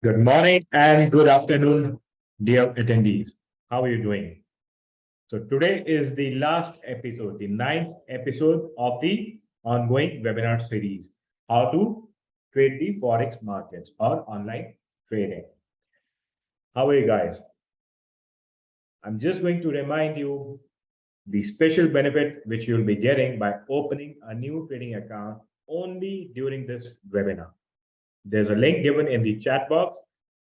Good morning and good afternoon, dear attendees. How are you doing? So today is the last episode, the ninth episode of the ongoing webinar series, How to Trade the Forex Markets or Online Trading. How are you guys? I'm just going to remind you the special benefit which you'll be getting by opening a new trading account only during this webinar. There's a link given in the chat box.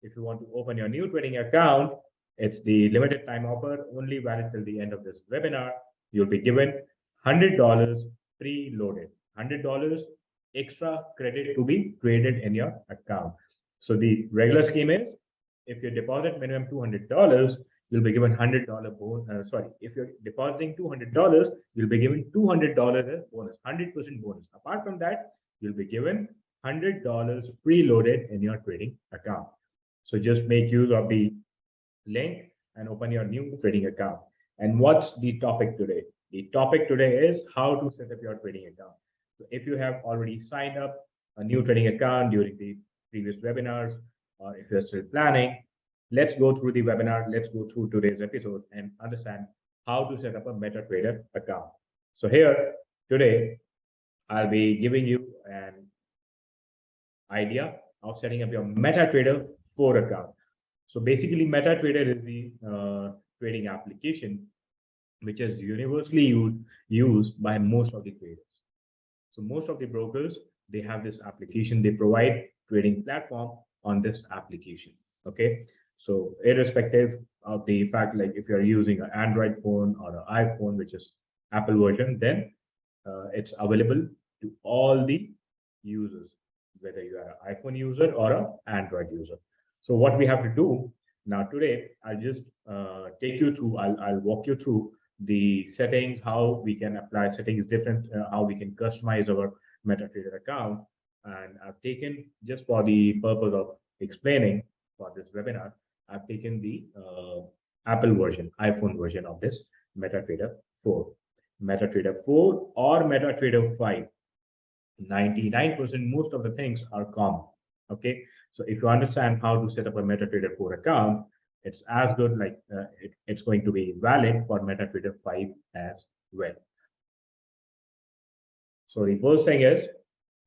If you want to open your new trading account, it's the limited time offer, only valid till the end of this webinar. You'll be given $100 preloaded, $100 extra credit to be traded in your account. So the regular scheme is, if you deposit minimum $200, you'll be given $100 bonus. If you're depositing $200, you'll be given $200 as bonus, 100% bonus. Apart from that, you'll be given $100 preloaded in your trading account. So just make use of the link and open your new trading account. And what's the topic today? The topic today is how to set up your trading account. So if you have already signed up a new trading account during the previous webinars, or if you're still planning, let's go through the webinar. Let's go through today's episode and understand how to set up a MetaTrader account. So here today, I'll be giving you an idea of setting up your MetaTrader 4 account. So basically, MetaTrader is the trading application which is universally used by most of the traders. So most of the brokers, they have this application. They provide trading platform on this application. Okay. So irrespective of the fact, like if you're using an Android phone or an iPhone, which is Apple version, then it's available to all the users, whether you are an iPhone user or an Android user. So what we have to do now today, I'll just take you through, I'll walk you through the settings, how we can apply settings different, how we can customize our MetaTrader account. And I've taken, just for the purpose of explaining for this webinar, I've taken the Apple version, iPhone version of this MetaTrader 4. MetaTrader 4 or MetaTrader 5. 99% most of the things are common. Okay, so if you understand how to set up a MetaTrader 4 account, it's as good, like it's going to be valid for MetaTrader 5 as well. So the first thing is,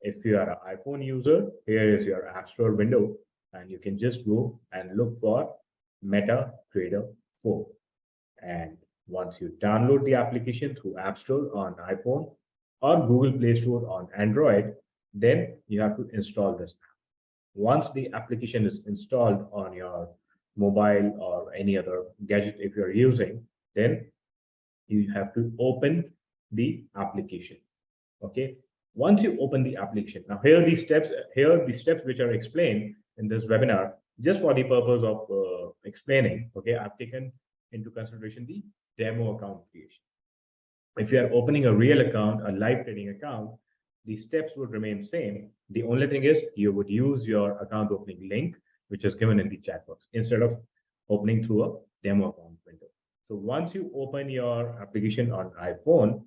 if you are an iPhone user, here is your App Store window, and you can just go and look for MetaTrader 4. And once you download the application through App Store on iPhone or Google Play Store on Android, then you have to install this app. Once the application is installed on your mobile or any other gadget if you're using, then you have to open the application. Okay. Once you open the application, now here are the steps which are explained in this webinar, just for the purpose of explaining. Okay, I've taken into consideration the demo account creation. If you are opening a real account, a live trading account, the steps would remain same. The only thing is you would use your account opening link, which is given in the chat box, instead of opening through a demo account window. So once you open your application on iPhone,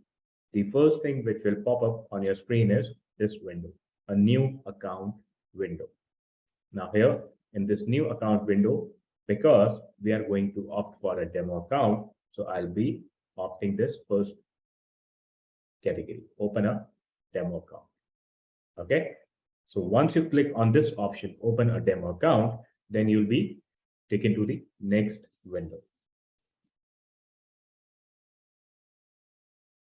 the first thing which will pop up on your screen is this window, a new account window. Now here in this new account window, because we are going to opt for a demo account, so I'll be opting this first category, open a demo account. Okay, so once you click on this option, open a demo account, then you'll be taken to the next window.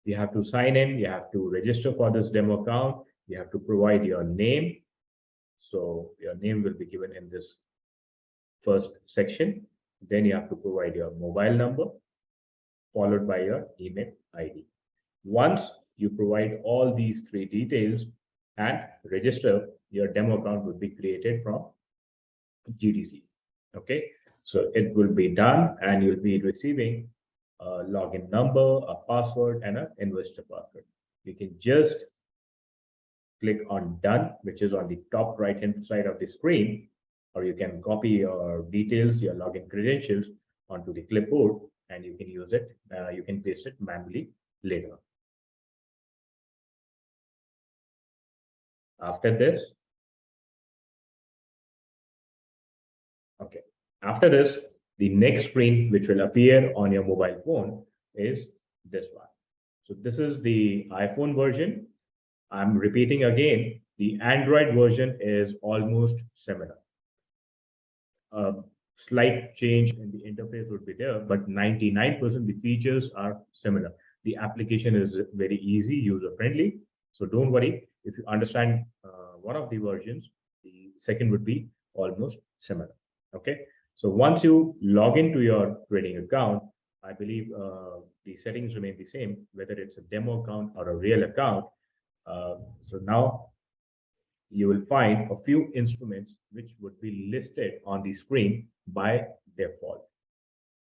You have to sign in, you have to register for this demo account, you have to provide your name. So your name will be given in this first section. Then you have to provide your mobile number, followed by your email ID. Once you provide all these three details and register, your demo account will be created from GDC. Okay, so it will be done and you'll be receiving a login number, a password, and an investor password. You can just click on done, which is on the top right hand side of the screen, or you can copy your details, your login credentials onto the clipboard, and you can use it. You can paste it manually later. After this, Okay. After this, the next screen which will appear on your mobile phone is this one. So this is the iPhone version. I'm repeating again, the Android version is almost similar. A slight change in the interface would be there, but 99% the features are similar. The application is very easy, user friendly. So don't worry if you understand one of the versions, the second would be almost similar. Okay. So once you log into your trading account, I believe the settings remain the same, whether it's a demo account or a real account. So now you will find a few instruments which would be listed on the screen by default.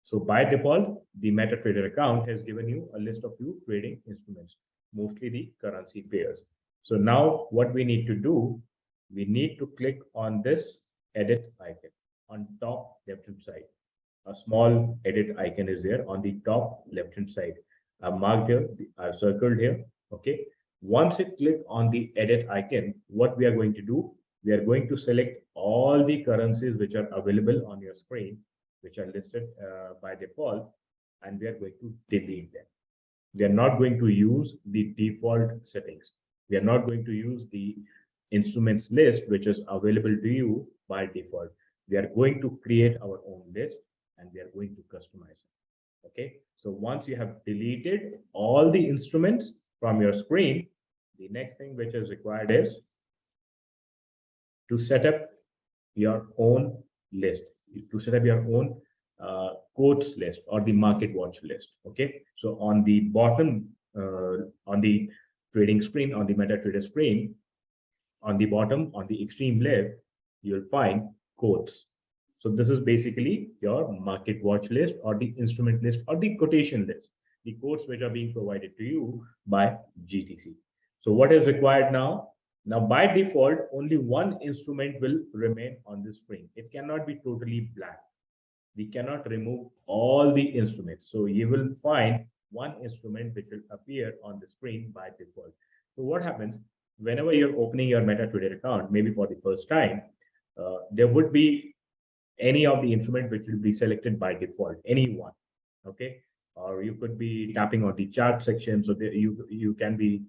So by default, the MetaTrader account has given you a list of few trading instruments, mostly the currency pairs. So now what we need to do, we need to click on this edit icon on top left-hand side. A small edit icon is there on the top left-hand side. I've marked here, I've circled here, okay? Once you click on the edit icon, what we are going to do, we are going to select all the currencies which are available on your screen, which are listed by default, and we are going to delete them. We are not going to use the default settings. We are not going to use the instruments list, which is available to you by default. We are going to create our own list and we are going to customize it. Okay. So once you have deleted all the instruments from your screen, the next thing which is required is to set up your own list, to set up your own quotes list or the market watch list. Okay. So on the bottom, on the trading screen, on the MetaTrader screen, on the bottom, on the extreme left, you'll find quotes. So this is basically your market watch list or the instrument list or the quotation list, the quotes which are being provided to you by GTC. So what is required now? Now, by default, only one instrument will remain on the screen. It cannot be totally blank. We cannot remove all the instruments. So you will find one instrument which will appear on the screen by default. So what happens whenever you're opening your MetaTrader account, maybe for the first time, there would be any of the instrument which will be selected by default, any one. Okay. Or you could be tapping on the chart section. So there you can be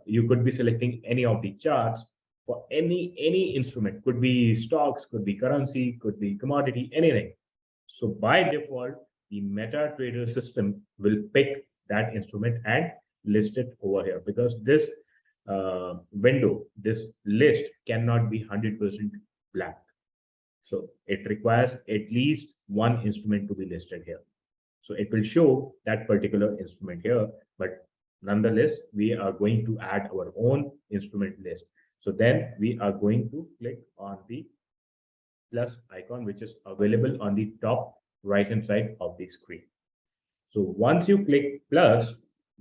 you could be selecting any of the charts for any instrument. Could be stocks, could be currency, could be commodity, anything. So by default, the MetaTrader system will pick that instrument and list it over here, because this window, this list cannot be 100% blank. So it requires at least one instrument to be listed here. So it will show that particular instrument here, but nonetheless, we are going to add our own instrument list. So then we are going to click on the plus icon, which is available on the top right hand side of the screen. So once you click plus,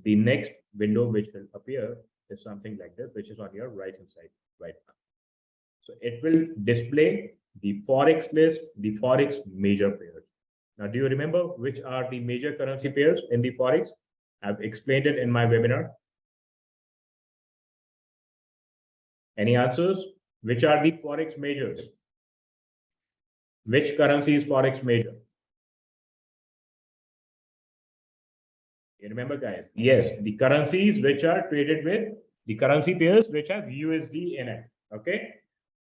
the next window which will appear is something like this, which is on your right hand side right now. So it will display the Forex list, the Forex major pairs. Now, do you remember which are the major currency pairs in the Forex? I've explained it in my webinar. Any answers? Which are the Forex majors? Which currency is Forex major? You remember, guys? Yes, the currencies which are traded with the currency pairs which have USD in it. Okay.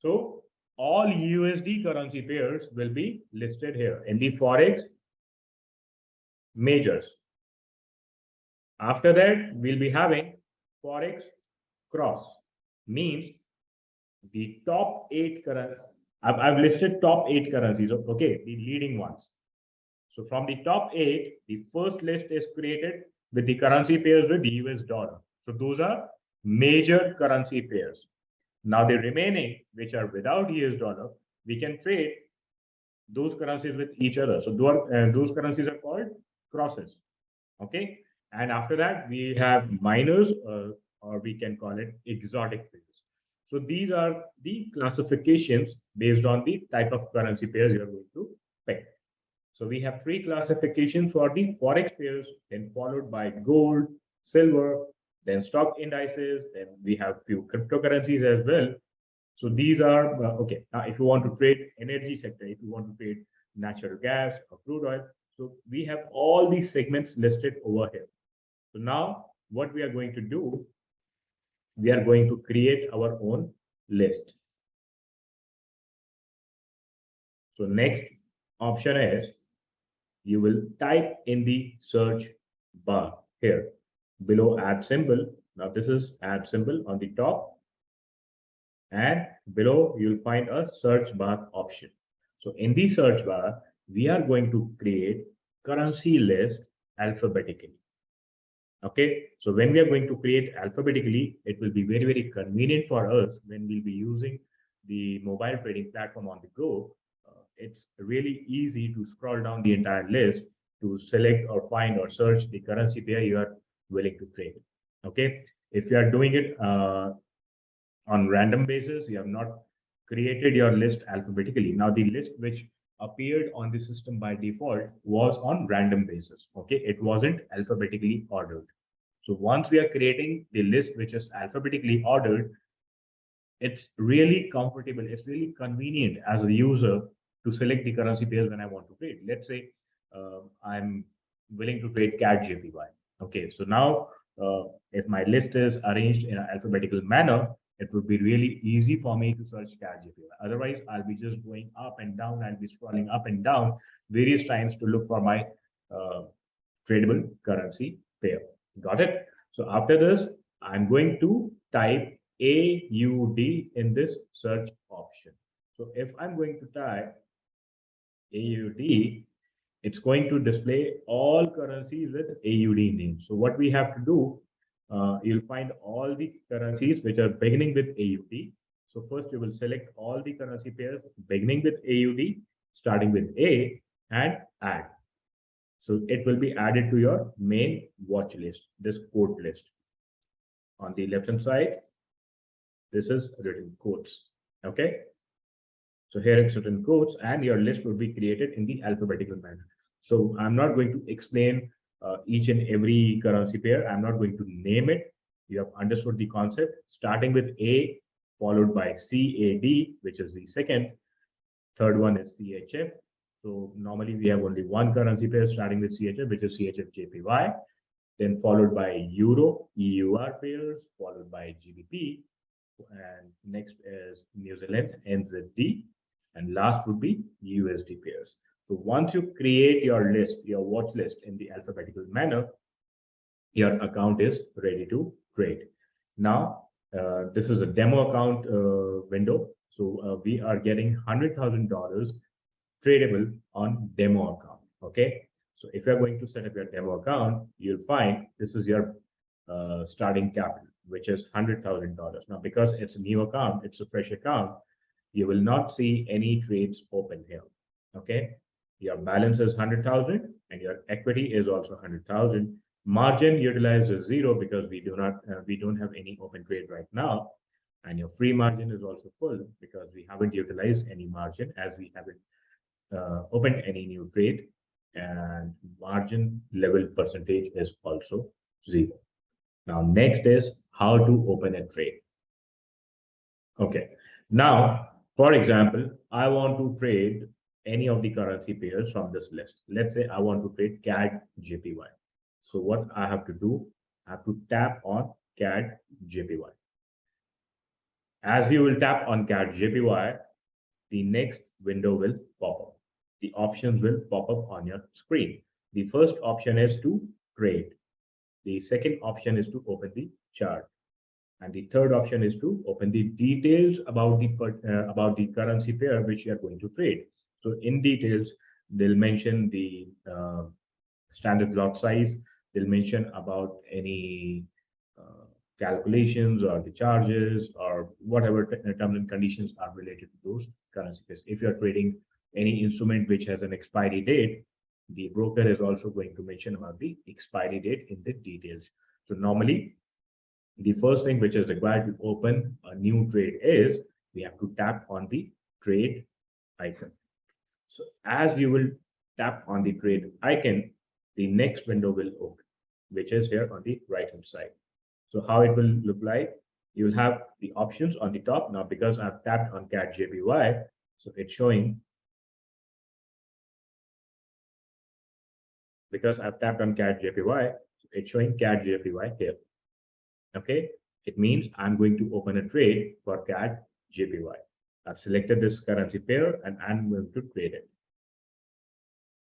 So all USD currency pairs will be listed here in the Forex majors. After that, we'll be having Forex cross, means the top 8 currencies. I've listed top 8 currencies, okay, the leading ones. So from the top 8, the first list is created with the currency pairs with US dollar. So those are major currency pairs. Now the remaining, which are without US dollar, we can trade those currencies with each other. So those currencies are called crosses. Okay. And after that, we have minors, or we can call it exotic pairs. So these are the classifications based on the type of currency pairs you're going to pick. So we have 3 classifications for the Forex pairs, then followed by gold, silver, then stock indices, then we have few cryptocurrencies as well. So these are okay. Now, if you want to trade energy sector, if you want to trade natural gas or crude oil, so we have all these segments listed over here. So now what we are going to do, we are going to create our own list. So next option is you will type in the search bar here below add symbol. Now this is add symbol on the top, and below you'll find a search bar option. So in the search bar, we are going to create currency list alphabetically. Okay, so when we are going to create alphabetically, it will be very, very convenient for us when we'll be using the mobile trading platform on the go. It's really easy to scroll down the entire list to select or find or search the currency pair you are willing to trade. Okay, if you are doing it on random basis, you have not created your list alphabetically. Now, the list which appeared on the system by default was on random basis. Okay, it wasn't alphabetically ordered. So once we are creating the list which is alphabetically ordered, it's really comfortable, it's really convenient as a user to select the currency pairs when I want to trade. Let's say I'm willing to trade CAD JPY. Okay, so now if my list is arranged in an alphabetical manner, it would be really easy for me to search CAD JPY. Otherwise, I'll be just going up and down. I'll be scrolling up and down various times to look for my tradable currency pair. Got it? So after this, I'm going to type AUD in this search option. So if I'm going to type AUD, it's going to display all currencies with AUD name. So what we have to do, you'll find all the currencies which are beginning with AUD. So first you will select all the currency pairs beginning with AUD, starting with A, and add. So it will be added to your main watch list, this quote list. On the left hand side, this is written quotes. Okay. So here it's written quotes, and your list would be created in the alphabetical manner. So I'm not going to explain each and every currency pair. I'm not going to name it. You have understood the concept, starting with A, followed by CAD, which is the second. Third one is CHF. So normally we have only one currency pair starting with CHF, which is CHF JPY, then followed by Euro, EUR pairs, followed by GBP, and next is New Zealand, NZD, and last would be USD pairs. So once you create your list, your watch list in the alphabetical manner, your account is ready to trade. Now, this is a demo account window. So we are getting $100,000 tradable on demo account. Okay. So if you're going to set up your demo account, you'll find this is your starting capital, which is $100,000. Now, because it's a new account, it's a fresh account, you will not see any trades open here. Okay. Your balance is 100,000 and your equity is also 100,000. Margin utilized is 0 because we don't have any open trade right now. And your free margin is also full because we haven't utilized any margin as we haven't opened any new trade, and margin level percentage is also 0. Now, next is how to open a trade. Okay. Now, for example, I want to trade any of the currency pairs from this list. Let's say I want to trade CAD JPY. So what I have to do, I have to tap on CAD JPY. As you will tap on CAD JPY, the next window will pop up. The options will pop up on your screen. The first option is to trade. The second option is to open the chart. And the third option is to open the details about the currency pair which you are going to trade. So in details, they'll mention the standard lot size. They'll mention about any calculations or the charges or whatever terms and conditions are related to those currency pairs. If you're trading any instrument which has an expiry date, the broker is also going to mention about the expiry date in the details. So normally, the first thing which is required to open a new trade is we have to tap on the trade icon. So as you will tap on the trade icon, the next window will open, which is here on the right hand side. So how it will look like, you will have the options on the top. Now, because I've tapped on CAT JPY, so it's showing, because I've tapped on CAT JPY, so it's showing CAT JPY here. Okay, it means I'm going to open a trade for CAT JPY. I've selected this currency pair and I'm going to trade it.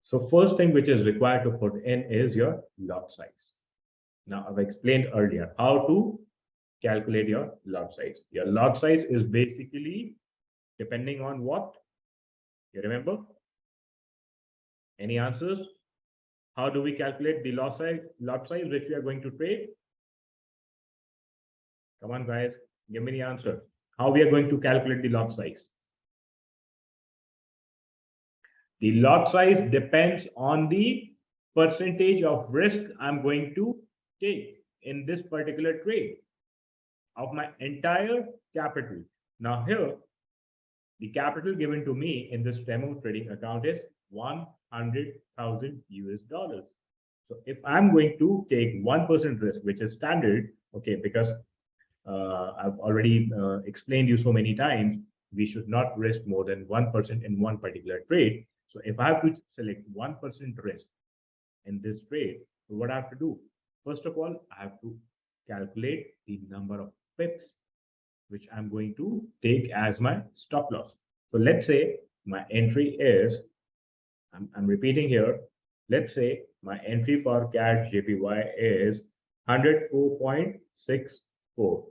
So first thing which is required to put in is your lot size. Now, I've explained earlier how to calculate your lot size. Your lot size is basically depending on what? You remember? Any answers? How do we calculate the lot size which we are going to trade? Come on, guys, give me the answer. How we are going to calculate the lot size? The lot size depends on the percentage of risk I'm going to take in this particular trade of my entire capital. Now here, the capital given to me in this demo trading account is 100,000 US dollars. So if I'm going to take 1% risk, which is standard, okay, because I've already explained you so many times, we should not risk more than 1% in one particular trade. So if I have to select 1% risk in this trade, so what I have to do? First of all, I have to calculate the number of pips which I'm going to take as my stop loss. So let's say my entry is, I'm repeating here, let's say my entry for CAT JPY is 104.64.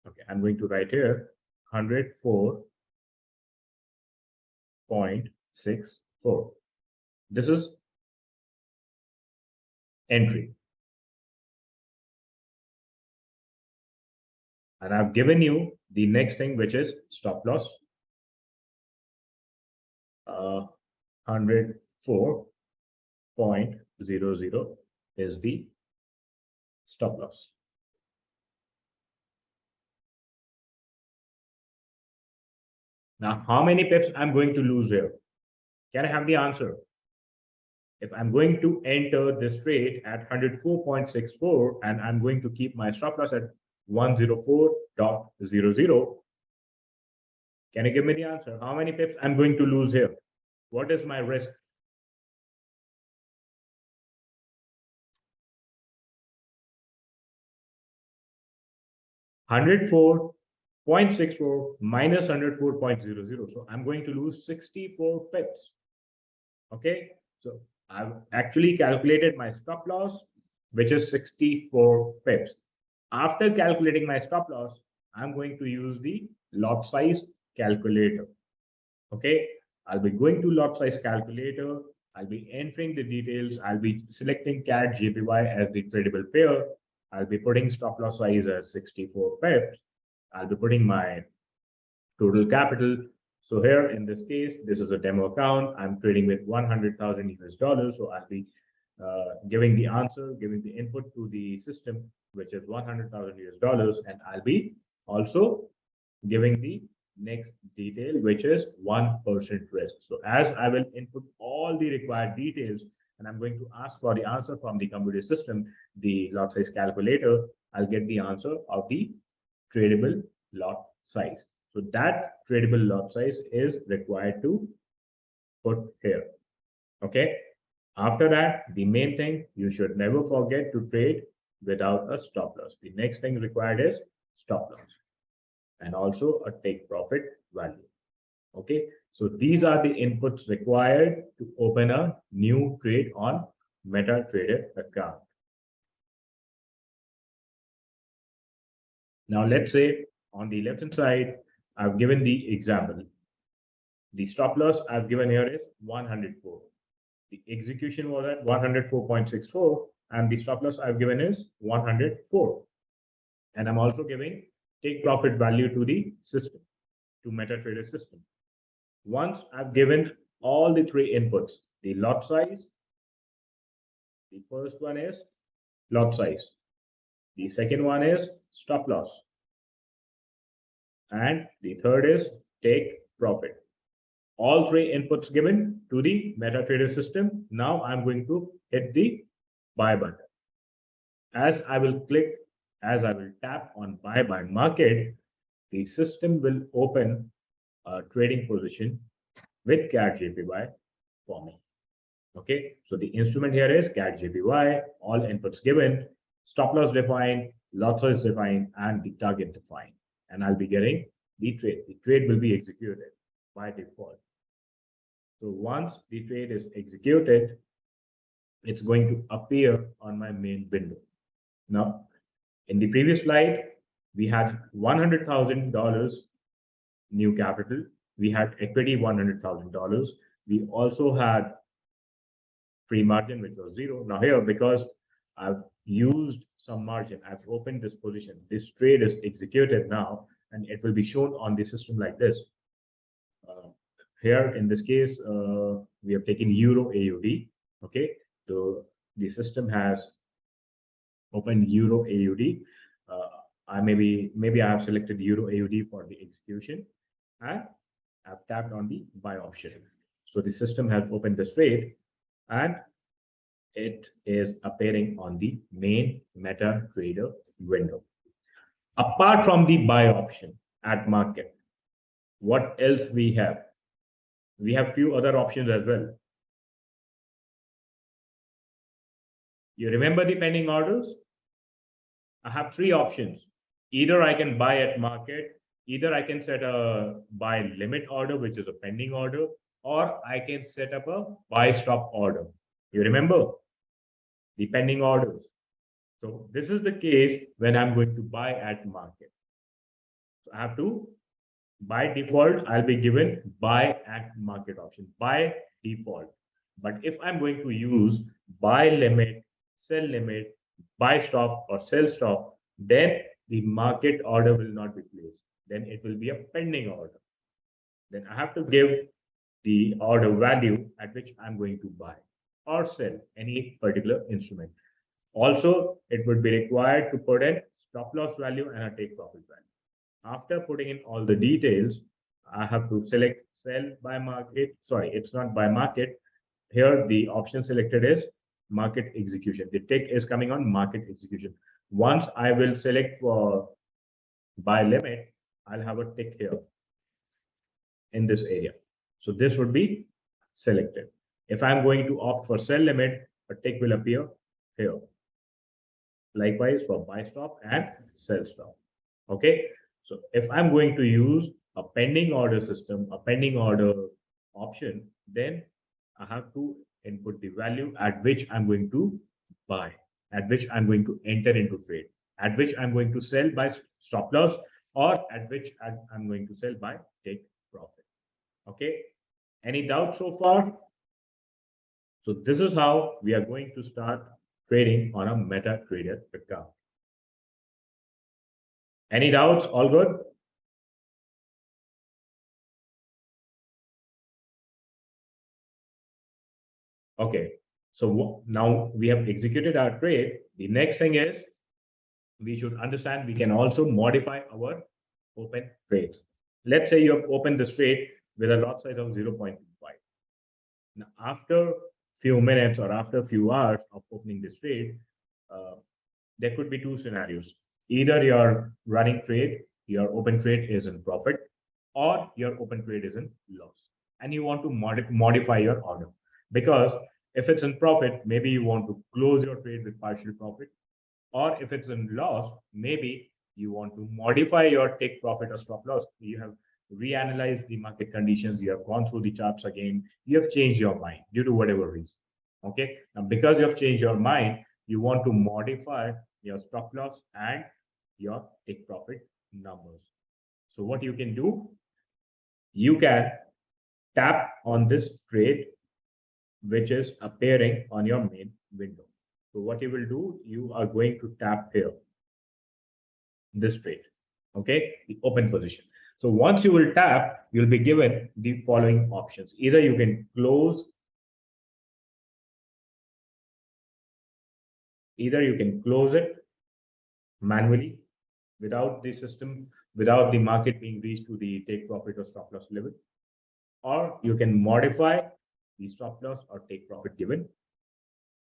Okay, I'm going to write here 104.64. This is entry. And I've given you the next thing, which is stop loss. 104.00 is the stop loss. Now, how many pips I'm going to lose here? Can I have the answer? If I'm going to enter this trade at 104.64 and I'm going to keep my stop loss at 104.00, can you give me the answer? How many pips I'm going to lose here? What is my risk? $104.64 minus 104.00. So I'm going to lose 64 pips. Okay, so I've actually calculated my stop loss, which is 64 pips. After calculating my stop loss, I'm going to use the lot size calculator. Okay, I'll be going to lot size calculator. I'll be entering the details. I'll be selecting CAT JPY as the tradable pair. I'll be putting stop loss size as 64 pips. I'll be putting my total capital. So here in this case, this is a demo account. I'm trading with 100,000 US dollars. So I'll be giving the answer, giving the input to the system, which is 100,000 US dollars. And I'll be also giving the next detail, which is 1% risk. So as I will input all the required details, and I'm going to ask for the answer from the computer system, the lot size calculator, I'll get the answer of the tradable lot size. So that tradable lot size is required to put here. Okay. After that, the main thing, you should never forget to trade without a stop loss. The next thing required is stop loss and also a take profit value. Okay. So these are the inputs required to open a new trade on MetaTrader account. Now, let's say on the left hand side, I've given the example. The stop loss I've given here is 104. The execution was at 104.64, and the stop loss I've given is 104. And I'm also giving take profit value to the system, to MetaTrader system. Once I've given all the three inputs, the lot size, the first one is lot size. The second one is stop loss. And the third is take profit. All three inputs given to the MetaTrader system. Now I'm going to hit the buy button. As I will click as I will tap on buy by market, the system will open a trading position with CAD JPY for me. Okay, so the instrument here is CAD JPY, all inputs given, stop loss defined, lot size defined, and the target defined. And I'll be getting the trade. The trade will be executed by default. So once the trade is executed, it's going to appear on my main window. Now, in the previous slide, we had $100,000 new capital. We had equity $100,000. We also had free margin, which was zero. Now here, because I've used some margin, I've opened this position. This trade is executed now, and it will be shown on the system like this. Here, in this case, we have taken Euro AUD. Okay, so the system has opened Euro AUD. I maybe I have selected Euro AUD for the execution, and I've tapped on the buy option. So the system has opened this trade, and it is appearing on the main MetaTrader window. Apart from the buy option at market, what else we have? We have few other options as well. You remember the pending orders? I have three options. Either I can buy at market, either I can set a buy limit order, which is a pending order, or I can set up a buy stop order. You remember the pending orders? So this is the case when I'm going to buy at market. So I have to, by default, I'll be given buy at market option by default. But if I'm going to use buy limit, sell limit, buy stop, or sell stop, then the market order will not be placed. Then it will be a pending order. Then I have to give the order value at which I'm going to buy or sell any particular instrument. Also, it would be required to put in stop loss value and a take profit value. After putting in all the details, I have to select sell by market. Sorry, it's not by market. Here, the option selected is market execution. The tick is coming on market execution. Once I will select for buy limit, I'll have a tick here in this area. So this would be selected. If I'm going to opt for sell limit, a tick will appear here. Likewise for buy stop and sell stop. Okay. So if I'm going to use a pending order system, a pending order option, then I have to input the value at which I'm going to buy, at which I'm going to enter into trade, at which I'm going to sell by stop loss, or at which I'm going to sell by take profit. Okay. Any doubt so far? So this is how we are going to start trading on a MetaTrader account. Any doubts? All good? Okay. So now we have executed our trade. The next thing is we should understand we can also modify our open trades. Let's say you have opened this trade with a lot size of 0.25. Now, after few minutes or after a few hours of opening this trade, there could be two scenarios. Either your running trade, your open trade is in profit, or your open trade is in loss, and you want to modify your order. Because if it's in profit, maybe you want to close your trade with partial profit, or if it's in loss, maybe you want to modify your take profit or stop loss. You have reanalyzed the market conditions, you have gone through the charts again, you have changed your mind due to whatever reason. Okay, now because you have changed your mind, you want to modify your stop loss and your take profit numbers. So what you can do, you can tap on this trade which is appearing on your main window. So what you will do, you are going to tap here, this trade, okay, the open position. So once you will tap, you'll be given the following options. Either you can close, it manually without the system, without the market being reached to the take profit or stop loss level, or you can modify the stop loss or take profit given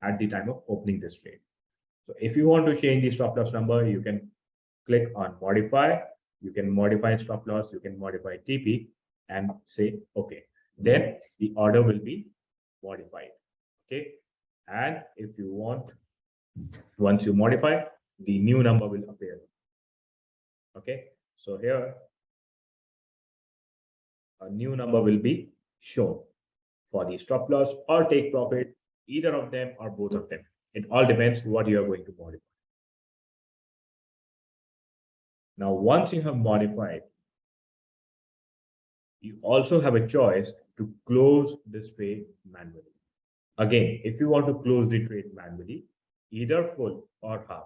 at the time of opening this trade. So if you want to change the stop loss number, you can click on modify. You can modify stop loss, you can modify TP and say okay. Then the order will be modified. Okay. And if you want, once you modify, the new number will appear. Okay. So here, a new number will be shown for the stop loss or take profit, either of them or both of them. It all depends what you are going to modify. Now, once you have modified, you also have a choice to close this trade manually. Again, if you want to close the trade manually, either full or half,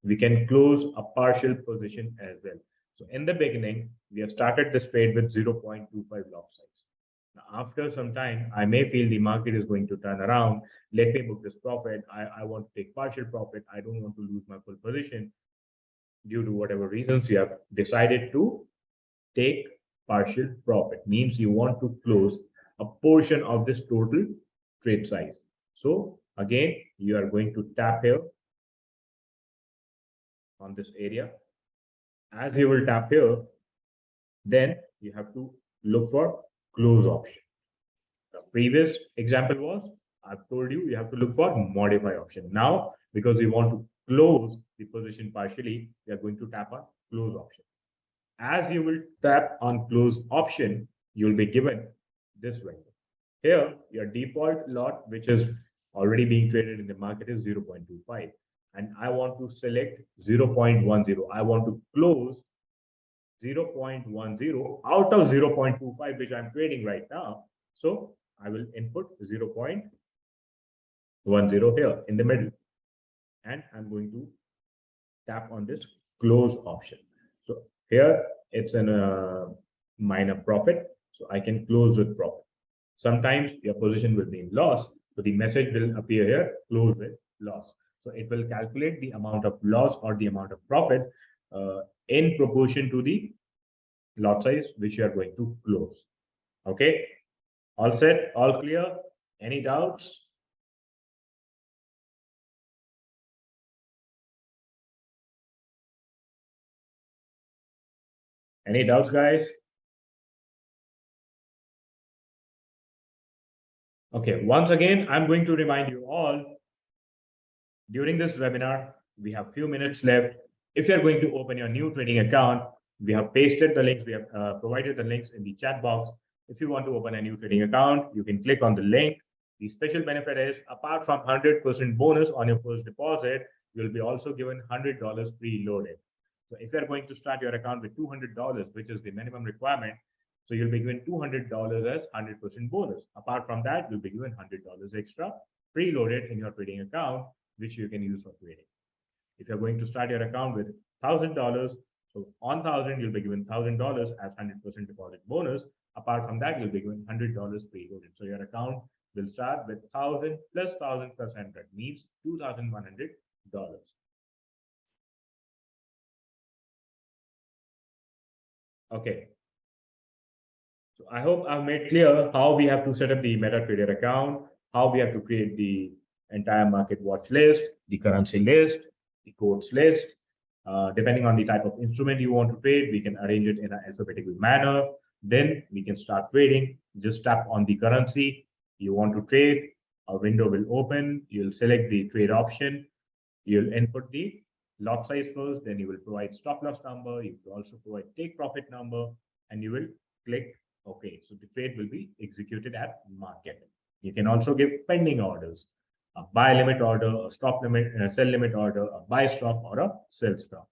we can close a partial position as well. So in the beginning, we have started this trade with 0.25 lot size. Now, after some time, I may feel the market is going to turn around. Let me book this profit. I want to take partial profit. I don't want to lose my full position. Due to whatever reasons, you have decided to take partial profit. Means you want to close a portion of this total trade size. So again, you are going to tap here on this area. As you will tap here, then you have to look for close option. The previous example was, I've told you, you have to look for modify option. Now, because we want to close the position partially, we are going to tap on close option. As you will tap on close option, you'll be given this window. Here, your default lot, which is already being traded in the market, is 0.25. And I want to select 0.10. I want to close 0.10 out of 0.25, which I'm trading right now. So I will input 0.10 here in the middle. And I'm going to tap on this close option. So here it's a minor profit. So I can close with profit. Sometimes your position will be in loss. So the message will appear here, close with loss. So it will calculate the amount of loss or the amount of profit in proportion to the lot size which you are going to close. Okay. All set, all clear. Any doubts? Any doubts, guys? Okay, once again, I'm going to remind you all, during this webinar, we have few minutes left. If you're going to open your new trading account, we have pasted the links, we have provided the links in the chat box. If you want to open a new trading account, you can click on the link. The special benefit is, apart from 100% bonus on your first deposit, you'll be also given $100 preloaded. So if you're going to start your account with $200, which is the minimum requirement, so you'll be given $200 as 100% bonus. Apart from that, you'll be given $100 extra preloaded in your trading account, which you can use for trading. If you're going to start your account with $1,000, so on 1,000, you'll be given $1,000 as 100% deposit bonus. Apart from that, you'll be given $100 preloaded. So your account will start with 1,000 plus 1,000 plus 100, means $2,100. Okay. So I hope I've made clear how we have to set up the MetaTrader account, how we have to create the entire market watch list, the currency list, the quotes list. Depending on the type of instrument you want to trade, we can arrange it in an alphabetical manner. Then we can start trading. Just tap on the currency you want to trade. A window will open. You'll select the trade option. You'll input the lot size first. Then you will provide stop loss number. You will also provide take profit number, and you will click OK. So the trade will be executed at market. You can also give pending orders, a buy limit order, a stop limit, a sell limit order, a buy stop, or a sell stop.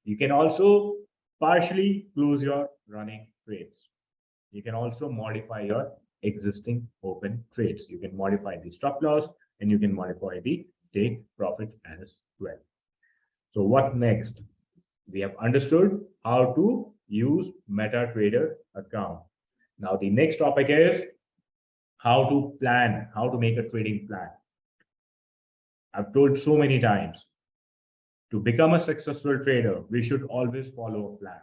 You can also partially close your running trades. You can also modify your existing open trades. You can modify the stop loss and you can modify the take profit as well. So what next? We have understood how to use MetaTrader account. Now the next topic is how to plan, how to make a trading plan. I've told so many times, to become a successful trader, we should always follow a plan.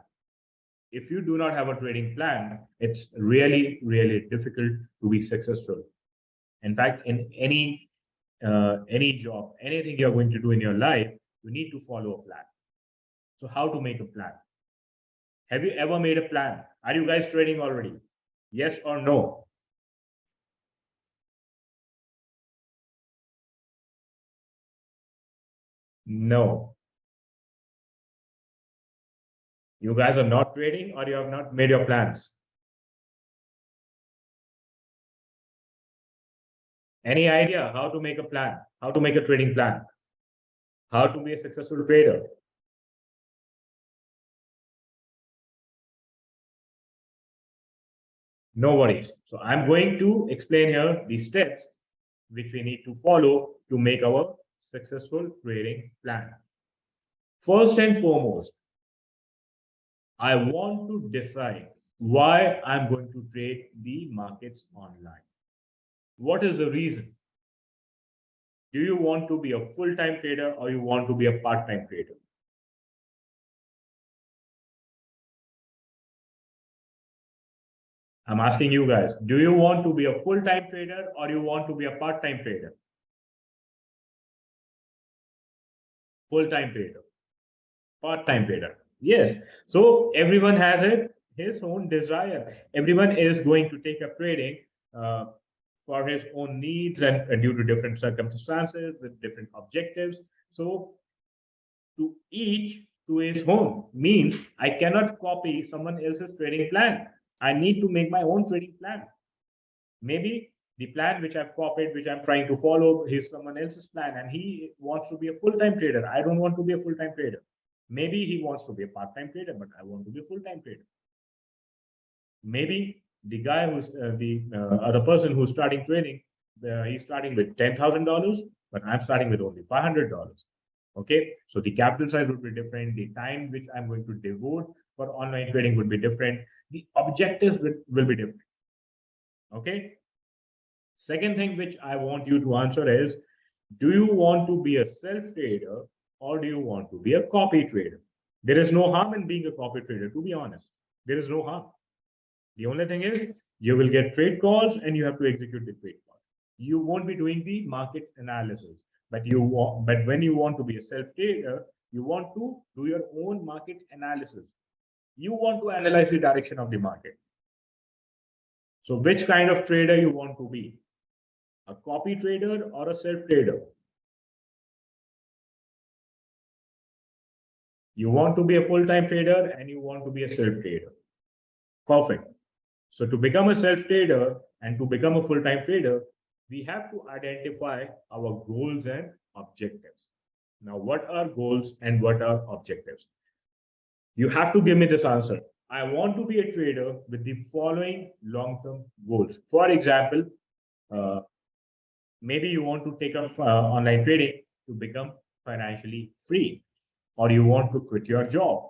If you do not have a trading plan, it's really, really difficult to be successful. In fact, in any job, anything you're going to do in your life, you need to follow a plan. So how to make a plan? Have you ever made a plan? Are you guys trading already? Yes or no? No. You guys are not trading or you have not made your plans. Any idea how to make a plan? How to make a trading plan? How to be a successful trader? No worries. So I'm going to explain here the steps which we need to follow to make our successful trading plan. First and foremost, I want to decide why I'm going to trade the markets online. What is the reason? Do you want to be a full-time trader or you want to be a part-time trader? I'm asking you guys, do you want to be a full-time trader or you want to be a part-time trader? Full-time trader, part-time trader. Yes. So everyone has it, his own desire. Everyone is going to take up trading uh, for his own needs and due to different circumstances with different objectives. So to each to his own means I cannot copy someone else's trading plan. I need to make my own trading plan. Maybe the plan which I've copied, which I'm trying to follow, is someone else's plan, and he wants to be a full-time trader. I don't want to be a full-time trader. Maybe he wants to be a part-time trader, but I want to be a full-time trader. Maybe the guy who's the other person who's starting trading, he's starting with $10,000, but I'm starting with only $500. Okay, so the capital size would be different. The time which I'm going to devote for online trading would be different. The objectives will be different. Okay. Second thing which I want you to answer is, do you want to be a self-trader or do you want to be a copy trader? There is no harm in being a copy trader, to be honest. There is no harm. The only thing is you will get trade calls and you have to execute the trade calls. You won't be doing the market analysis, but when you want to be a self-trader, you want to do your own market analysis. You want to analyze the direction of the market. So which kind of trader you want to be? A copy trader or a self-trader? You want to be a full-time trader and you want to be a self-trader. Perfect. So to become a self-trader and to become a full-time trader, we have to identify our goals and objectives. Now, what are goals and what are objectives? You have to give me this answer. I want to be a trader with the following long-term goals. For example, uh, maybe you want to take up online trading to become financially free, or you want to quit your job.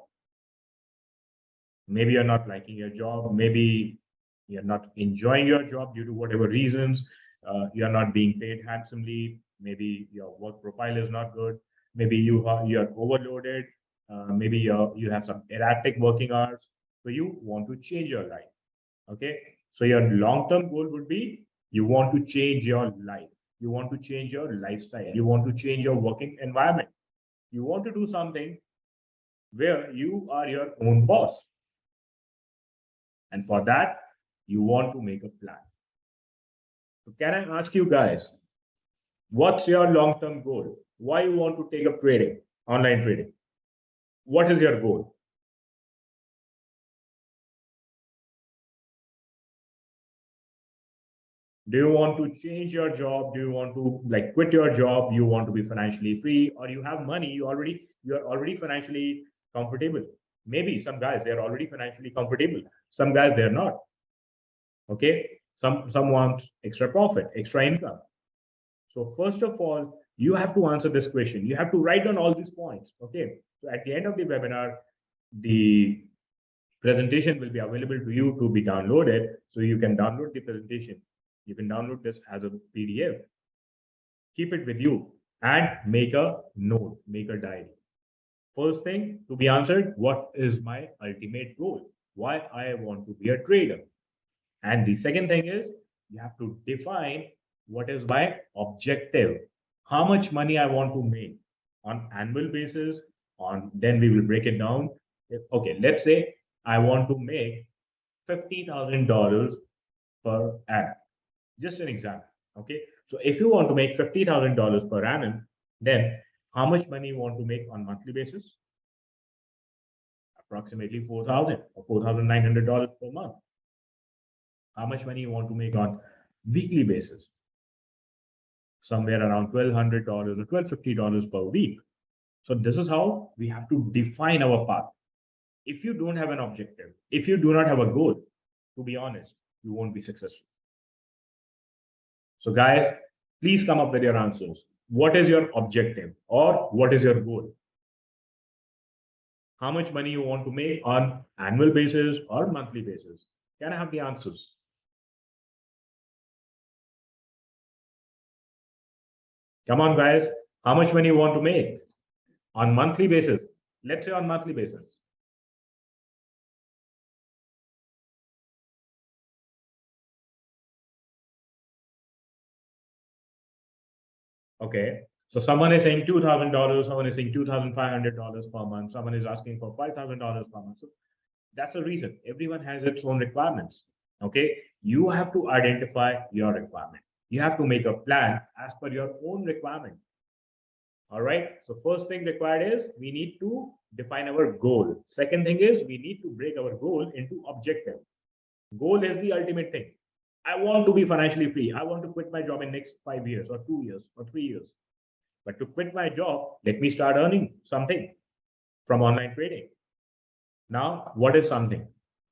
Maybe you're not liking your job. Maybe you're not enjoying your job due to whatever reasons. You're not being paid handsomely. Maybe your work profile is not good. Maybe you're overloaded. Maybe you have some erratic working hours. So you want to change your life. Okay. So your long-term goal would be you want to change your life. You want to change your lifestyle. You want to change your working environment. You want to do something where you are your own boss. And for that, you want to make a plan. So can I ask you guys, what's your long-term goal? Why you want to take up trading, online trading? What is your goal? Do you want to change your job? Do you want to like quit your job? You want to be financially free, or you have money? You're already financially comfortable. Maybe some guys they're already financially comfortable. Some guys they're not. Okay. Some want extra profit, extra income. So first of all, you have to answer this question. You have to write down all these points. Okay. So at the end of the webinar, the presentation will be available to you to be downloaded. So you can download the presentation. You can download this as a PDF. Keep it with you and make a note, make a diary. First thing to be answered, what is my ultimate goal? Why I want to be a trader? And the second thing is you have to define what is my objective, how much money I want to make. on annual basis, on then we will break it down. Okay, let's say I want to make $50,000 per annum. Just an example. Okay. So if you want to make $50,000 per annum, then how much money you want to make on monthly basis? Approximately 4,000 or $4,900 per month. How much money you want to make on weekly basis? Somewhere around $1,200 or $1,250 per week. So this is how we have to define our path. If you don't have an objective, if you do not have a goal, to be honest, you won't be successful. So guys, please come up with your answers. What is your objective or what is your goal? How much money you want to make on annual basis or monthly basis? Can I have the answers? Come on, guys. How much money you want to make on monthly basis? Let's say on monthly basis. Okay. So someone is saying $2,000, someone is saying $2,500 per month, someone is asking for $5,000 per month. So that's the reason. Everyone has its own requirements. Okay. You have to identify your requirement. You have to make a plan as per your own requirement. All right. So first thing required is we need to define our goal. Second thing is we need to break our goal into objective. Goal is the ultimate thing. I want to be financially free. I want to quit my job in next 5 years or 2 years or 3 years. But to quit my job, let me start earning something from online trading. Now, what is something?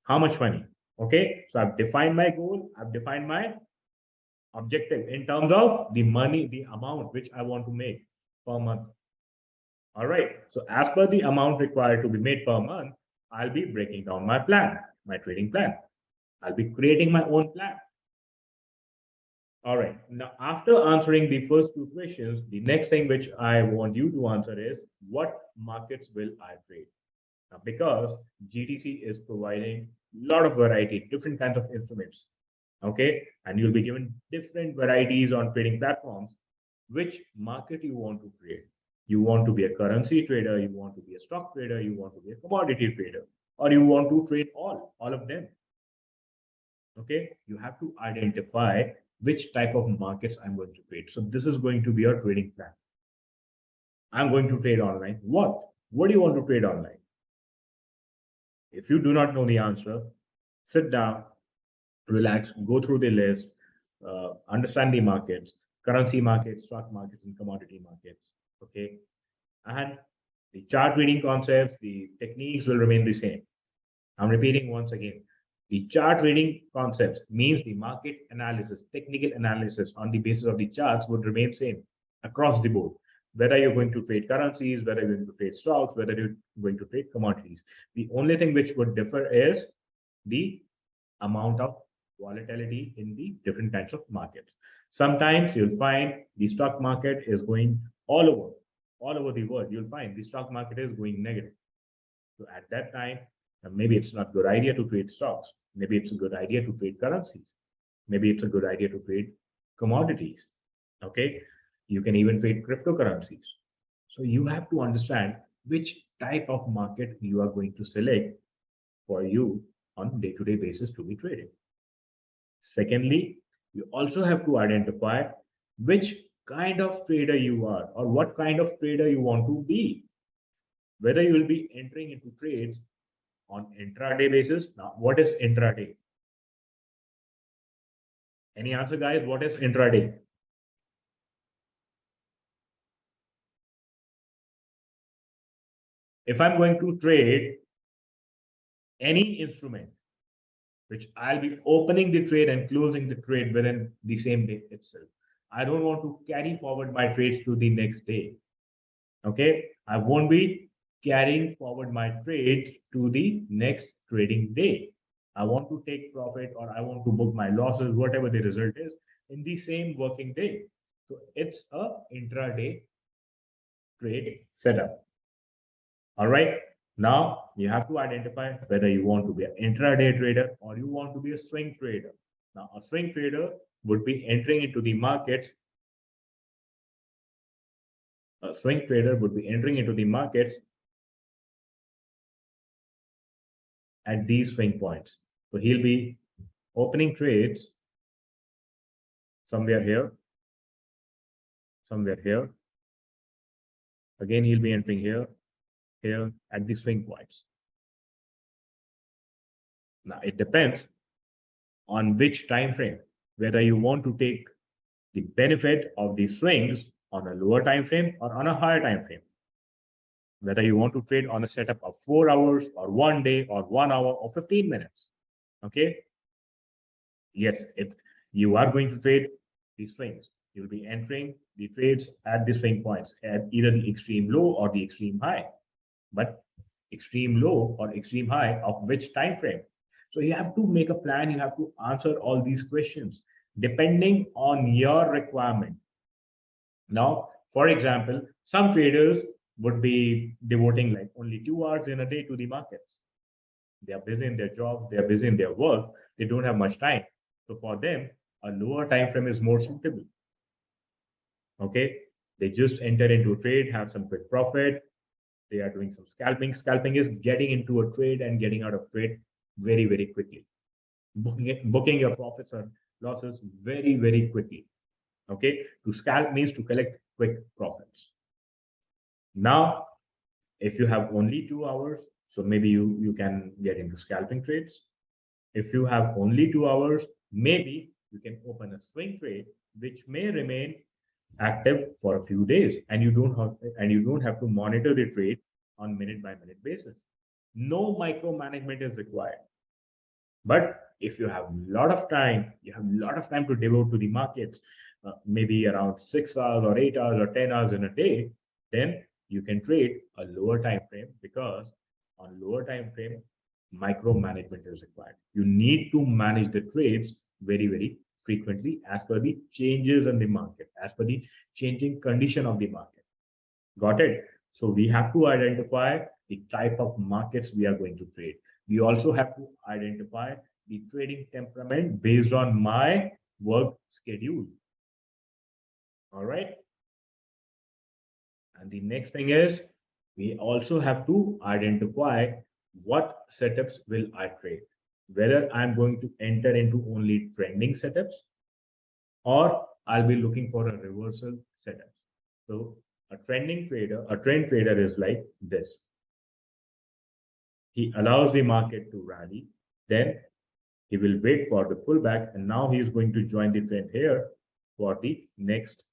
How much money? Okay. So I've defined my goal. I've defined my objective in terms of the money, the amount which I want to make per month. All right. So as per the amount required to be made per month, I'll be breaking down my plan, my trading plan. I'll be creating my own plan. All right. Now, after answering the first two questions, the next thing which I want you to answer is what markets will I trade? Now, because GTC is providing a lot of variety, different kinds of instruments. Okay. And you'll be given different varieties on trading platforms. Which market you want to trade? You want to be a currency trader, you want to be a stock trader, you want to be a commodity trader, or you want to trade all of them. Okay, you have to identify which type of markets I'm going to trade. So this is going to be your trading plan. I'm going to trade online. What do you want to trade online? If you do not know the answer, sit down, relax, go through the list, understand the markets, currency markets, stock markets, and commodity markets. Okay. And the chart reading concepts, the techniques will remain the same. I'm repeating once again. The chart reading concepts means the market analysis, technical analysis on the basis of the charts would remain same across the board. Whether you're going to trade currencies, whether you're going to trade stocks, whether you're going to trade commodities. The only thing which would differ is the amount of volatility in the different types of markets. Sometimes you'll find the stock market is going all over the world. You'll find the stock market is going negative. So at that time, maybe it's not a good idea to trade stocks. Maybe it's a good idea to trade currencies. Maybe it's a good idea to trade commodities. Okay. You can even trade cryptocurrencies. So you have to understand which type of market you are going to select for you on day-to-day basis to be trading. Secondly, you also have to identify which kind of trader you are or what kind of trader you want to be. Whether you will be entering into trades on intraday basis. Now, what is intraday? Any answer, guys? What is intraday? If I'm going to trade any instrument, which I'll be opening the trade and closing the trade within the same day itself. I don't want to carry forward my trades to the next day. Okay. I won't be carrying forward my trade to the next trading day. I want to take profit or I want to book my losses, whatever the result is, in the same working day. So it's a intraday trade setup. All right. Now you have to identify whether you want to be an intraday trader or you want to be a swing trader. Now, a swing trader would be entering into the markets A swing trader would be entering into the markets at these swing points. So he'll be opening trades somewhere here, somewhere here. Again, he'll be entering here, here at the swing points. Now, it depends on which time frame, whether you want to take the benefit of the swings on a lower time frame or on a higher time frame. Whether you want to trade on a setup of 4 hours or 1 day or 1 hour or 15 minutes. Okay. Yes, if you are going to trade the swings, you'll be entering the trades at the swing points at either the extreme low or the extreme high. But extreme low or extreme high of which time frame? So you have to make a plan. You have to answer all these questions depending on your requirement. Now, for example, some traders would be devoting like only 2 hours in a day to the markets. They are busy in their jobs, they are busy in their work, they don't have much time. So for them, a lower time frame is more suitable. Okay, they just enter into a trade, have some quick profit. They are doing some scalping. Scalping is getting into a trade and getting out of trade very, very quickly. Booking your profits or losses very, very quickly. Okay, to scalp means to collect quick profits. Now, if you have only 2 hours, so maybe you can get into scalping trades. If you have only 2 hours, maybe you can open a swing trade, which may remain active for a few days, and you don't have to monitor the trade on minute by minute basis. No micromanagement is required. But if you have a lot of time, you have a lot of time to devote to the markets, maybe around 6 hours or 8 hours or 10 hours in a day, then you can trade a lower time frame, because on lower time frame, micromanagement is required. You need to manage the trades very, very frequently as per the changes in the market, as per the changing condition of the market. Got it? So we have to identify the type of markets we are going to trade. We also have to identify the trading temperament based on my work schedule. All right. And the next thing is, we also have to identify what setups will I trade, whether I'm going to enter into only trending setups or I'll be looking for a reversal setups. So a trend trader is like this. He allows the market to rally, then he will wait for the pullback, and now he is going to join the trend here for the next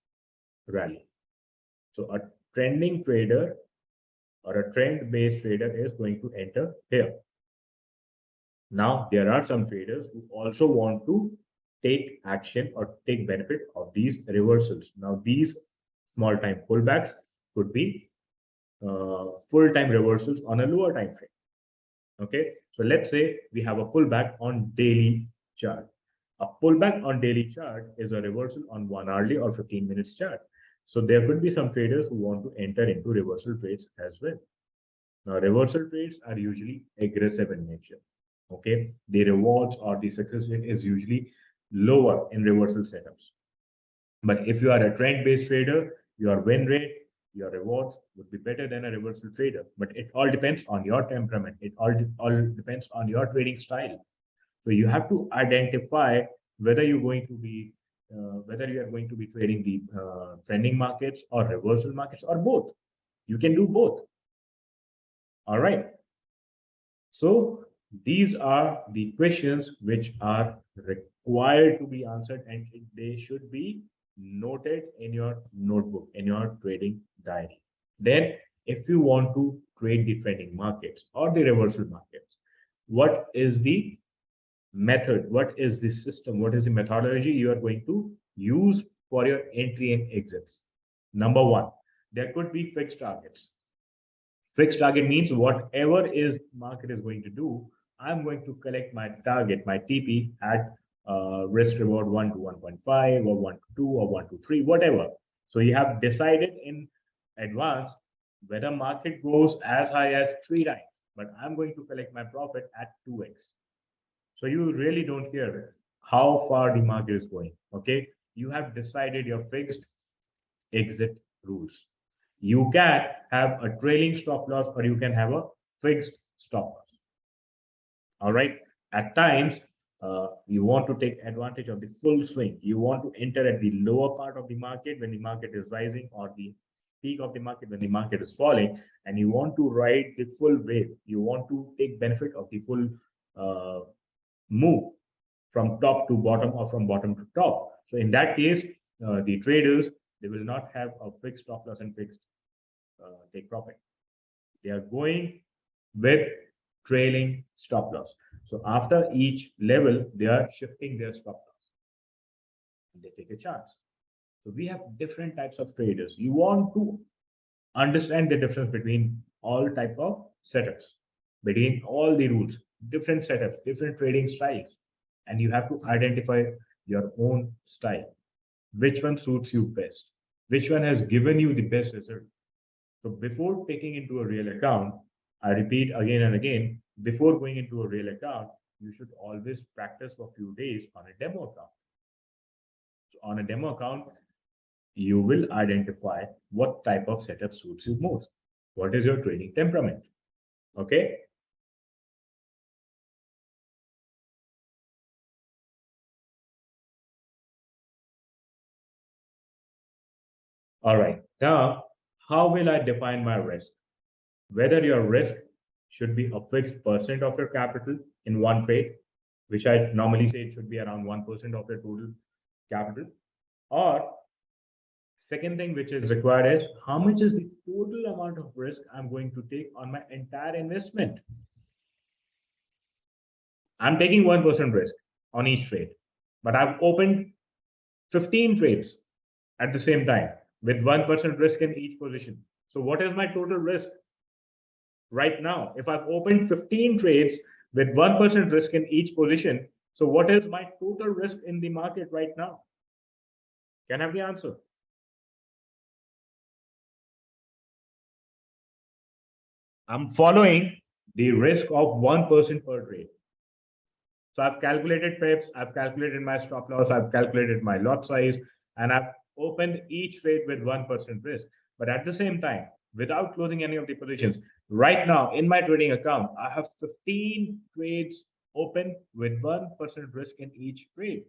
rally. So a trending trader or a trend-based trader is going to enter here. Now, there are some traders who also want to take action or take benefit of these reversals. Now, these small time pullbacks could be full-time reversals on a lower time frame. Okay, so let's say we have a pullback on daily chart. A pullback on daily chart is a reversal on 1 hourly or 15 minutes chart. So there could be some traders who want to enter into reversal trades as well. Now, reversal trades are usually aggressive in nature. Okay, the rewards or the success rate is usually lower in reversal setups. But if you are a trend-based trader, your win rate, your rewards would be better than a reversal trader. But it all depends on your temperament. It all depends on your trading style. So you have to identify whether you're going to be whether you are going to be trading the trending markets or reversal markets or both. You can do both. All right. So these are the questions which are required to be answered, and they should be noted in your notebook, in your trading diary. Then, if you want to trade the trending markets or the reversal markets, what is the method? What is the system? What is the methodology you are going to use for your entry and exits? Number one, there could be fixed targets. Fixed target means whatever is market is going to do, I'm going to collect my target, my TP at risk reward 1 to 1.5 or 1 to 2 or 1 to 3, whatever. So you have decided in advance whether market goes as high as 3 times, but I'm going to collect my profit at 2x. So you really don't care how far the market is going. Okay, you have decided your fixed exit rules. You can have a trailing stop loss or you can have a fixed stop loss. All right. At times, you want to take advantage of the full swing. You want to enter at the lower part of the market when the market is rising, or the peak of the market when the market is falling, and you want to ride the full wave. You want to take benefit of the full move from top to bottom or from bottom to top. So in that case, the traders, they will not have a fixed stop loss and fixed take profit. They are going with trailing stop loss. So after each level, they are shifting their stop loss and they take a chance. So we have different types of traders. You want to understand the difference between all type of setups, between all the rules, different setups, different trading styles, and you have to identify your own style. Which one suits you best? Which one has given you the best result? So before taking into a real account, I repeat again and again, before going into a real account, you should always practice for a few days on a demo account. So on a demo account, you will identify what type of setup suits you most. What is your trading temperament? Okay. All right. Now, how will I define my risk? Whether your risk should be a fixed percent of your capital in one trade, which I normally say it should be around 1% of your total capital, or second thing which is required is how much is the total amount of risk I'm going to take on my entire investment. I'm taking 1% risk on each trade, but I've opened 15 trades at the same time with 1% risk in each position. So what is my total risk right now? If I've opened 15 trades with 1% risk in each position, so what is my total risk in the market right now? Can I have the answer? I'm following the risk of 1% per trade. So I've calculated pips, I've calculated my stop loss, I've calculated my lot size, and I've opened each trade with 1% risk. But at the same time, without closing any of the positions, right now in my trading account, I have 15 trades open with 1% risk in each trade.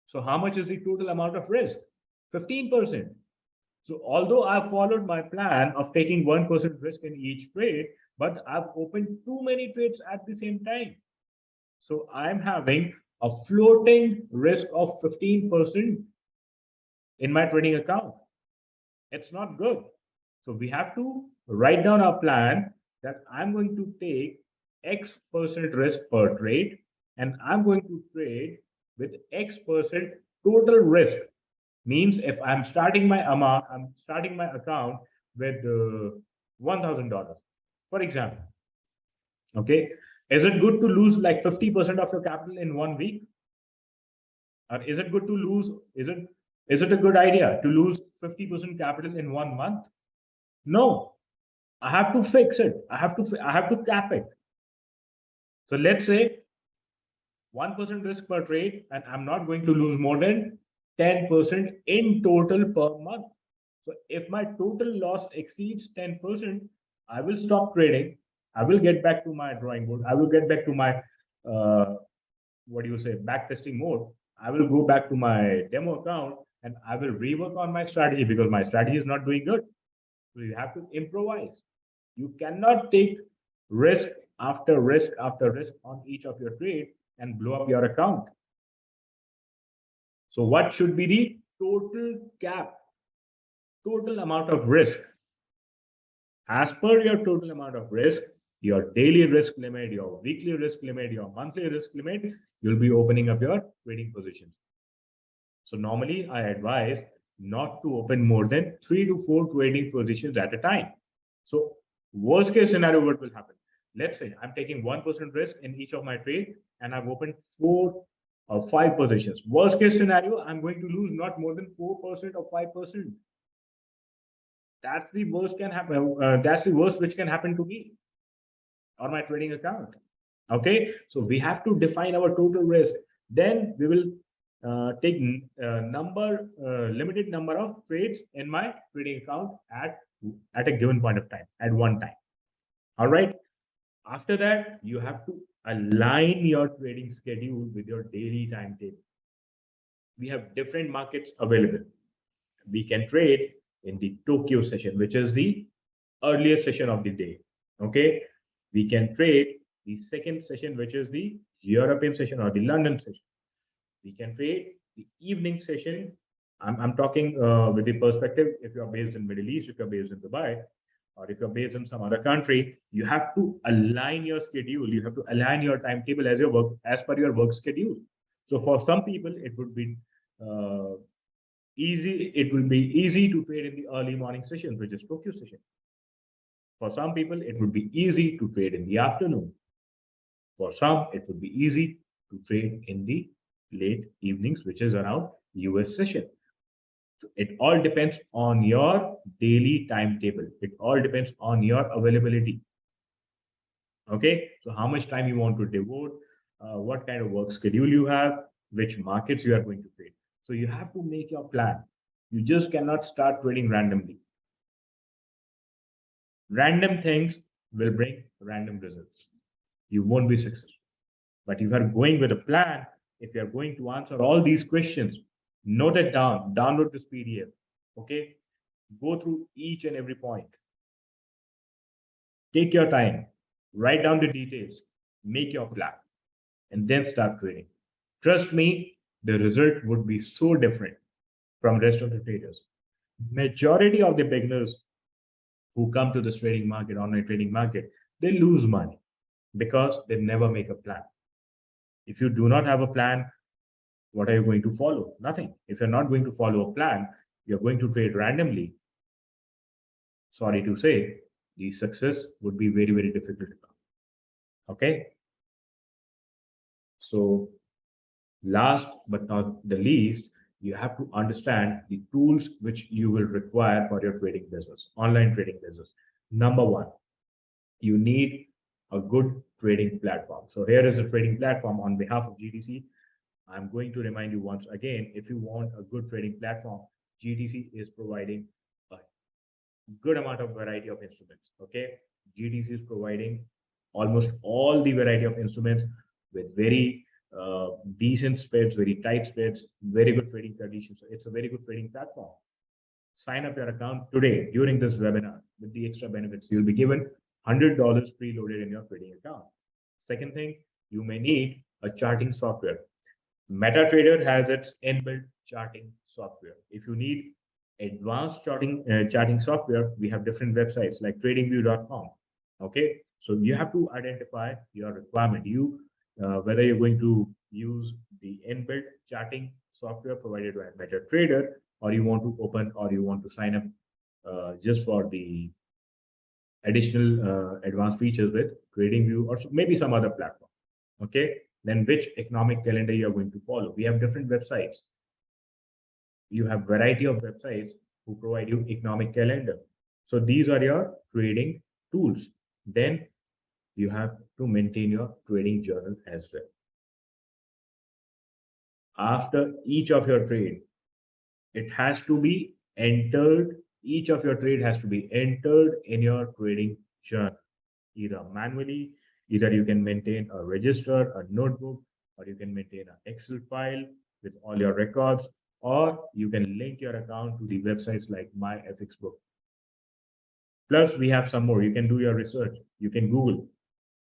So how much is the total amount of risk? 15%. So although I've followed my plan of taking 1% risk in each trade, but I've opened too many trades at the same time. So I'm having a floating risk of 15% in my trading account. It's not good. So we have to write down our plan that I'm going to take X% risk per trade, and I'm going to trade with X% total risk. Means if I'm starting my amount, I'm starting my account with $1,000, for example. Okay, is it good to lose like 50% of your capital in 1 week? Or is it good to lose? Is it a good idea to lose 50% capital in 1 month? No, I have to fix it. I have to cap it. So let's say 1% risk per trade, and I'm not going to lose more than 10% in total per month. So if my total loss exceeds 10%, I will stop trading. I will get back to my drawing board. I will get back to my back testing mode. I will go back to my demo account and I will rework on my strategy because my strategy is not doing good. So you have to improvise. You cannot take risk after risk after risk on each of your trade and blow up your account. So what should be the total cap, total amount of risk? As per your total amount of risk, your daily risk limit, your weekly risk limit, your monthly risk limit, you'll be opening up your trading positions. So normally I advise not to open more than 3 to 4 trading positions at a time. So worst case scenario, what will happen? Let's say I'm taking 1% risk in each of my trades and I've opened 4 or 5 positions. Worst case scenario, I'm going to lose not more than 4% or 5%. That's the worst can happen. That's the worst which can happen to me or my trading account. Okay, so we have to define our total risk. Then we will take limited number of trades in my trading account at a given point of time, at one time. All right. After that, you have to align your trading schedule with your daily timetable. We have different markets available. We can trade in the Tokyo session, which is the earliest session of the day. Okay. We can trade the second session, which is the European session or the London session. We can trade the evening session. I'm talking with the perspective, if you're based in Middle East, if you're based in Dubai, or if you're based in some other country, you have to align your schedule. You have to align your timetable as per your work schedule. So for some people, it would be easy. It will be easy to trade in the early morning session, which is Tokyo session. For some people, it would be easy to trade in the afternoon. For some, it would be easy to trade in the late evenings, which is around US session. So it all depends on your daily timetable. It all depends on your availability. Okay, so how much time you want to devote, what kind of work schedule you have, which markets you are going to trade. So you have to make your plan. You just cannot start trading randomly. Random things will bring random results. You won't be successful. But if you are going with a plan, if you are going to answer all these questions, note it down, download this PDF. Okay, go through each and every point. Take your time, write down the details, make your plan, and then start trading. Trust me, the result would be so different from rest of the traders. Majority of the beginners who come to this trading market, online trading market, they lose money because they never make a plan. If you do not have a plan, what are you going to follow? Nothing. If you're not going to follow a plan, you're going to trade randomly. Sorry to say, the success would be very, very difficult to come. Okay. So last but not the least, you have to understand the tools which you will require for your trading business, online trading business. Number one, you need a good trading platform. So here is the trading platform on behalf of GTC. I'm going to remind you once again, if you want a good trading platform, GTC is providing a good amount of variety of instruments. Okay. GTC is providing almost all the variety of instruments with very decent spreads, very tight spreads, very good trading conditions. So it's a very good trading platform. Sign up your account today during this webinar with the extra benefits. You'll be given $100 preloaded in your trading account. Second thing, you may need a charting software. MetaTrader has its inbuilt charting software. If you need advanced charting software, we have different websites like tradingview.com. Okay, so you have to identify your requirement. Whether you're going to use the inbuilt charting software provided by MetaTrader, or you want to open, or you want to sign up just for the additional advanced features with TradingView or maybe some other platform. Okay, then which economic calendar you are going to follow. We have different websites. You have variety of websites who provide you economic calendar. So these are your trading tools. Then you have to maintain your trading journal as well. After each of your trade, it has to be entered. Each of your trade has to be entered in your trading journal, either manually, either you can maintain a register, a notebook, or you can maintain an Excel file with all your records, or you can link your account to the websites like MyFXBook. Plus, we have some more. You can do your research. You can Google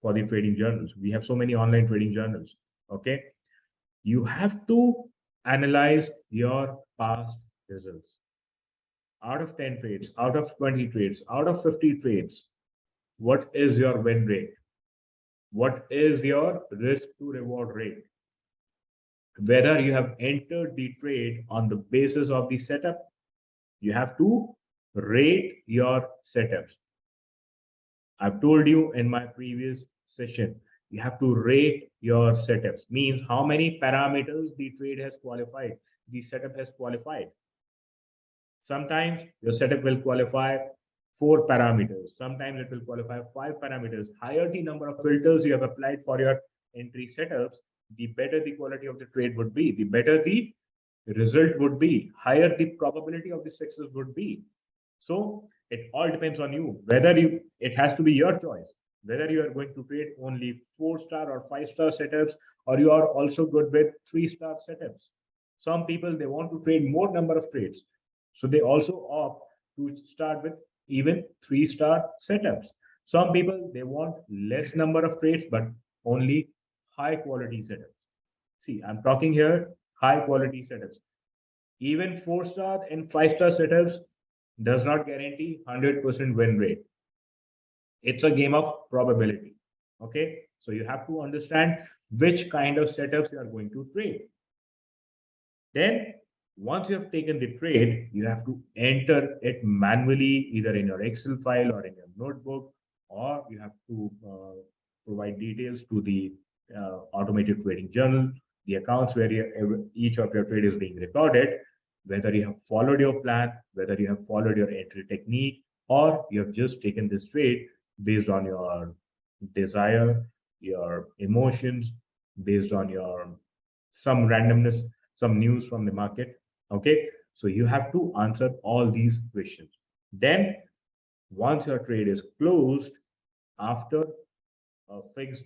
for the trading journals. We have so many online trading journals. Okay. You have to analyze your past results. Out of 10 trades, out of 20 trades, out of 50 trades, what is your win rate? What is your risk to reward rate? Whether you have entered the trade on the basis of the setup, you have to rate your setups. I've told you in my previous session, you have to rate your setups. Means how many parameters the trade has qualified, the setup has qualified. Sometimes your setup will qualify 4 parameters. Sometimes it will qualify 5 parameters. Higher the number of filters you have applied for your entry setups, the better the quality of the trade would be, the better the result would be, higher the probability of the success would be. So it all depends on you, whether it has to be your choice, whether you are going to trade only 4-star or 5-star setups, or you are also good with 3-star setups. Some people, they want to trade more number of trades. So they also opt to start with even 3-star setups. Some people, they want less number of trades, but only high quality setups. See, I'm talking here high quality setups. Even 4-star and 5-star setups does not guarantee 100% win rate. It's a game of probability. Okay. So you have to understand which kind of setups you are going to trade. Then once you have taken the trade, you have to enter it manually, either in your Excel file or in your notebook, or you have to provide details to the automated trading journal, the accounts where each of your trade is being recorded, whether you have followed your plan, whether you have followed your entry technique, or you have just taken this trade based on your desire, your emotions, based on your some randomness, some news from the market. Okay, so you have to answer all these questions. Then once your trade is closed, after a fixed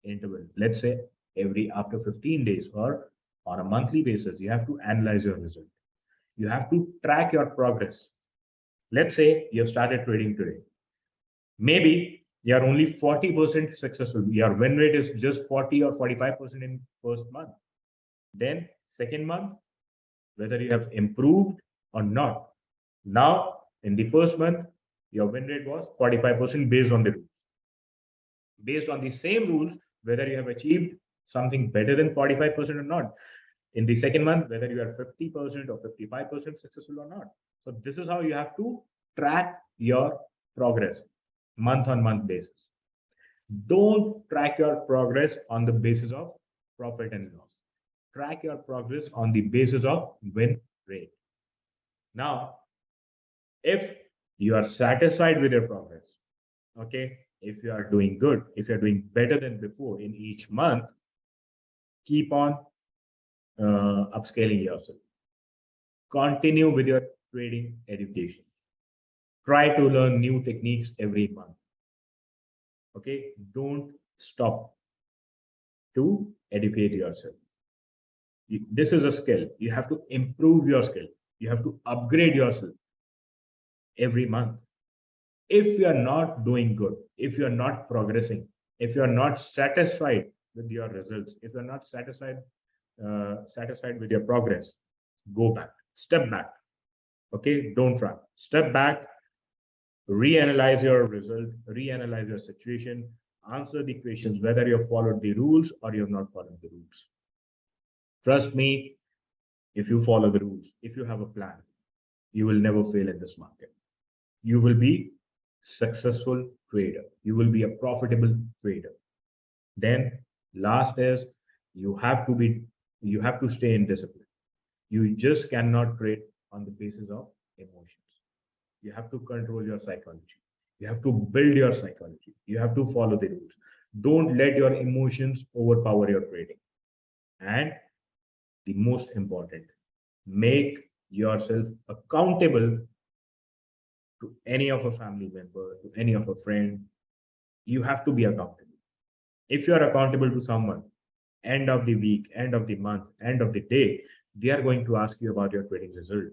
interval, let's say every after 15 days or on a monthly basis, you have to analyze your result. You have to track your progress. Let's say you have started trading today. Maybe you are only 40% successful. Your win rate is just 40 or 45% in first month. Then second month, whether you have improved or not. Now, in the first month, your win rate was 45% based on the rules. Based on the same rules, whether you have achieved something better than 45% or not. In the second month, whether you are 50% or 55% successful or not. So this is how you have to track your progress month on month basis. Don't track your progress on the basis of profit and loss. Track your progress on the basis of win rate. Now, if you are satisfied with your progress, okay, if you are doing good, if you're doing better than before in each month, keep on upscaling yourself. Continue with your trading education. Try to learn new techniques every month. Okay, don't stop to educate yourself. This is a skill. You have to improve your skill. You have to upgrade yourself every month. If you are not doing good, if you are not progressing, if you are not satisfied with your results, if you are not satisfied with your progress, go back, step back. Okay, don't run. Step back, reanalyze your result, reanalyze your situation, answer the questions whether you have followed the rules or you have not followed the rules. Trust me, if you follow the rules, if you have a plan, you will never fail in this market. You will be successful trader. You will be a profitable trader. Then last is you have to stay in discipline. You just cannot trade on the basis of emotions. You have to control your psychology. You have to build your psychology. You have to follow the rules. Don't let your emotions overpower your trading. And the most important, make yourself accountable to any of a family member, to any of a friend. You have to be accountable. If you are accountable to someone, end of the week, end of the month, end of the day, they are going to ask you about your trading result.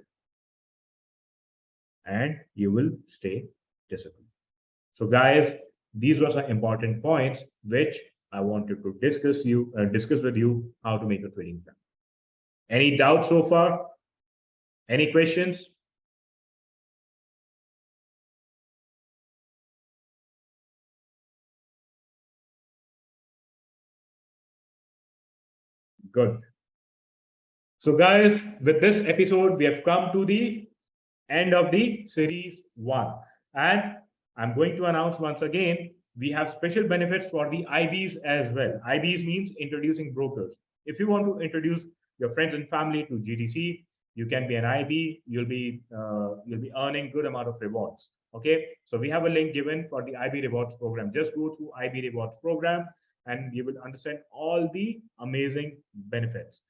And you will stay disciplined. So guys, these were some important points which I wanted to discuss with you how to make a trading plan. Any doubts so far? Any questions? Good. So guys, with this episode, we have come to the end of the series 1. And I'm going to announce once again, we have special benefits for the IBs as well. IBs means introducing brokers. If you want to introduce your friends and family to GDC, you can be an IB. You'll be earning good amount of rewards. Okay, so we have a link given for the IB rewards program. Just go through IB rewards program. and you will understand all the amazing benefits.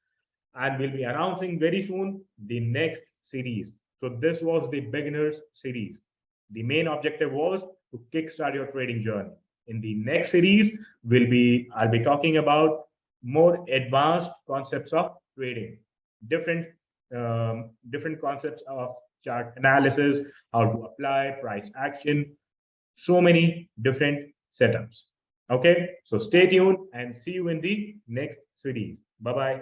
And we'll be announcing very soon the next series. So this was the beginners series. The main objective was to kickstart your trading journey. In the next series, I'll be talking about more advanced concepts of trading, different different concepts of chart analysis, how to apply price action, so many different setups. Okay, so stay tuned and see you in the next series. Bye bye.